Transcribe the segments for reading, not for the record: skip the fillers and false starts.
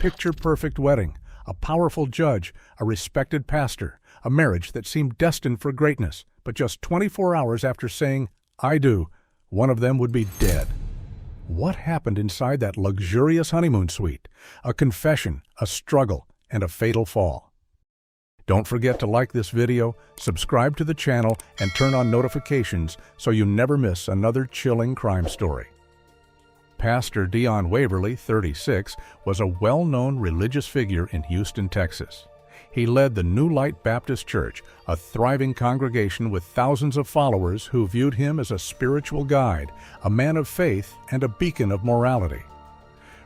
picture-perfect wedding, a powerful judge, a respected pastor, a marriage that seemed destined for greatness, but just 24 hours after saying, "I do," one of them would be dead. What happened inside that luxurious honeymoon suite? A confession, a struggle, and a fatal fall. Don't forget to like this video, subscribe to the channel, and turn on notifications so you never miss another chilling crime story. Pastor Dion Waverly, 36, was a well-known religious figure in Houston, Texas. He led the New Light Baptist Church, a thriving congregation with thousands of followers who viewed him as a spiritual guide, a man of faith, and a beacon of morality.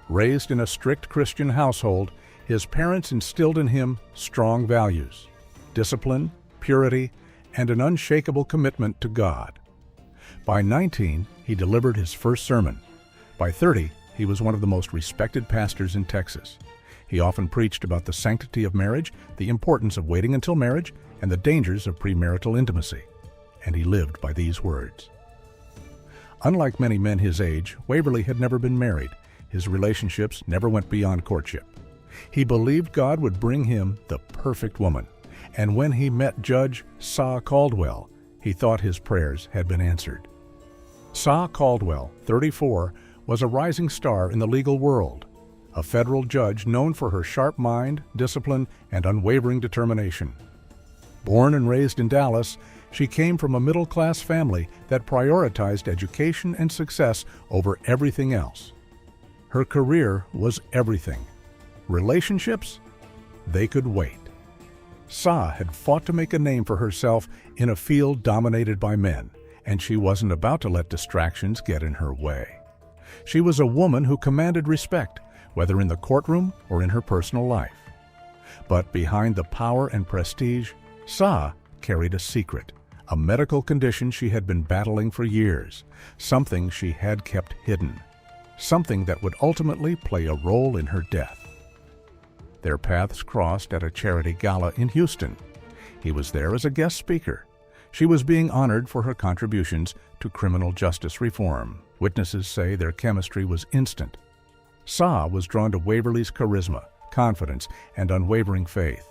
Raised in a strict Christian household, his parents instilled in him strong values, discipline, purity, and an unshakable commitment to God. By 19, he delivered his first sermon. By 30, he was one of the most respected pastors in Texas. He often preached about the sanctity of marriage, the importance of waiting until marriage, and the dangers of premarital intimacy. And he lived by these words. Unlike many men his age, Waverly had never been married. His relationships never went beyond courtship. He believed God would bring him the perfect woman, and when he met Judge Sah Caldwell, he thought his prayers had been answered. Sah Caldwell, 34, was a rising star in the legal world, a federal judge known for her sharp mind, discipline, and unwavering determination. Born and raised in Dallas, she came from a middle-class family that prioritized education and success over everything else. Her career was everything. Relationships? They could wait. Sah had fought to make a name for herself in a field dominated by men, and she wasn't about to let distractions get in her way. She was a woman who commanded respect, whether in the courtroom or in her personal life. But behind the power and prestige, Sah carried a secret, a medical condition she had been battling for years, something she had kept hidden, something that would ultimately play a role in her death. Their paths crossed at a charity gala in Houston. He was there as a guest speaker. She was being honored for her contributions to criminal justice reform. Witnesses say their chemistry was instant. Sah was drawn to Waverly's charisma, confidence, and unwavering faith.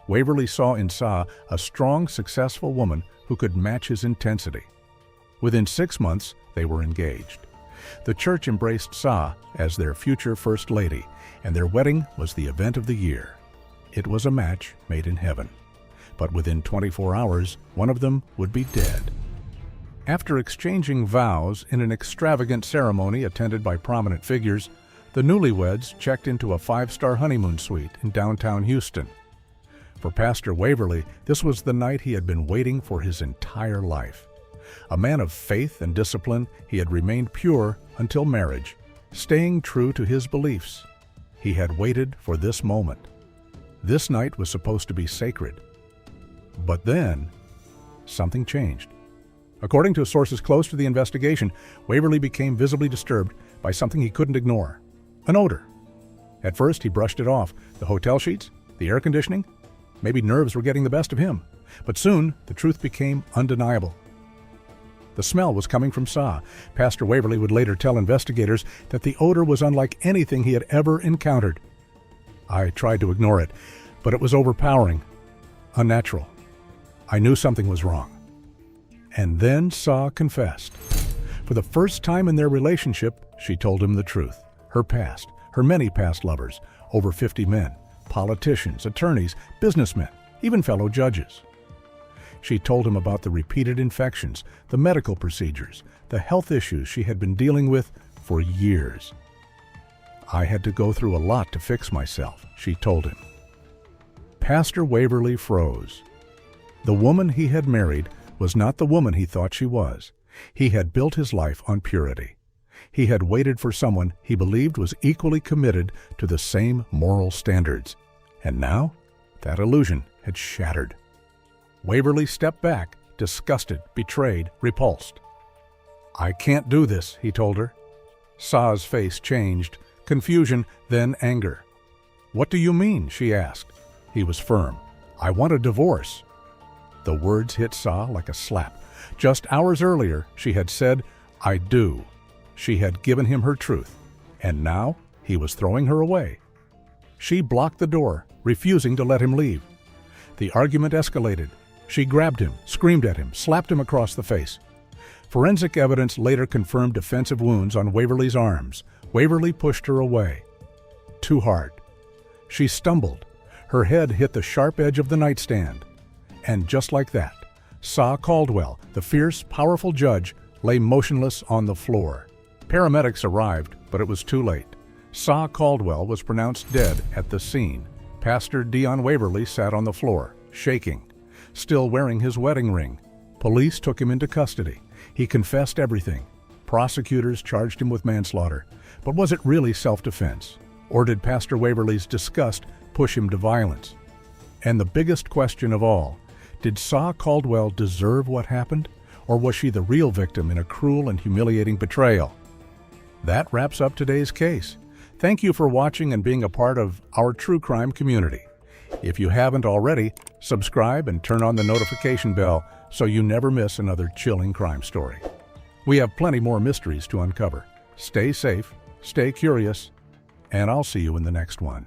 Waverly saw in Sah a strong, successful woman who could match his intensity. Within 6 months, they were engaged. The church embraced Sah as their future First Lady, and their wedding was the event of the year. It was a match made in heaven. But within 24 hours, one of them would be dead. After exchanging vows in an extravagant ceremony attended by prominent figures, the newlyweds checked into a 5-star honeymoon suite in downtown Houston. For Pastor Waverly, this was the night he had been waiting for his entire life. A man of faith and discipline, he had remained pure until marriage, staying true to his beliefs. He had waited for this moment. This night was supposed to be sacred. But then, something changed. According to sources close to the investigation, Waverly became visibly disturbed by something he couldn't ignore: an odor. At first, he brushed it off. The hotel sheets? The air conditioning? Maybe nerves were getting the best of him. But soon, the truth became undeniable. The smell was coming from Sah. Pastor Waverly would later tell investigators that the odor was unlike anything he had ever encountered. I tried to ignore it, but it was overpowering, unnatural. I knew something was wrong. And then Sah confessed. For the first time in their relationship, she told him the truth. Her past, her many past lovers, over 50 men, politicians, attorneys, businessmen, even fellow judges. She told him about the repeated infections, the medical procedures, the health issues she had been dealing with for years. I had to go through a lot to fix myself, she told him. Pastor Waverly froze. The woman he had married was not the woman he thought she was. He had built his life on purity. He had waited for someone he believed was equally committed to the same moral standards. And now, that illusion had shattered. Waverly stepped back, disgusted, betrayed, repulsed. "I can't do this," he told her. Sah's face changed, confusion, then anger. "What do you mean?" she asked. He was firm. "I want a divorce." The words hit Sah like a slap. Just hours earlier, she had said, "I do." She had given him her truth, and now he was throwing her away. She blocked the door, refusing to let him leave. The argument escalated. She grabbed him, screamed at him, slapped him across the face. Forensic evidence later confirmed defensive wounds on Waverly's arms. Waverly pushed her away. Too hard. She stumbled. Her head hit the sharp edge of the nightstand. And just like that, Sah Caldwell, the fierce, powerful judge, lay motionless on the floor. Paramedics arrived, but it was too late. Sah Caldwell was pronounced dead at the scene. Pastor Dion Waverly sat on the floor, shaking, still wearing his wedding ring. Police took him into custody. He confessed everything. Prosecutors charged him with manslaughter. But was it really self-defense? Or did Pastor Waverly's disgust push him to violence? And the biggest question of all, did Sah Caldwell deserve what happened? Or was she the real victim in a cruel and humiliating betrayal? That wraps up today's case. Thank you for watching and being a part of our true crime community. If you haven't already, subscribe and turn on the notification bell so you never miss another chilling crime story. We have plenty more mysteries to uncover. Stay safe, stay curious, and I'll see you in the next one.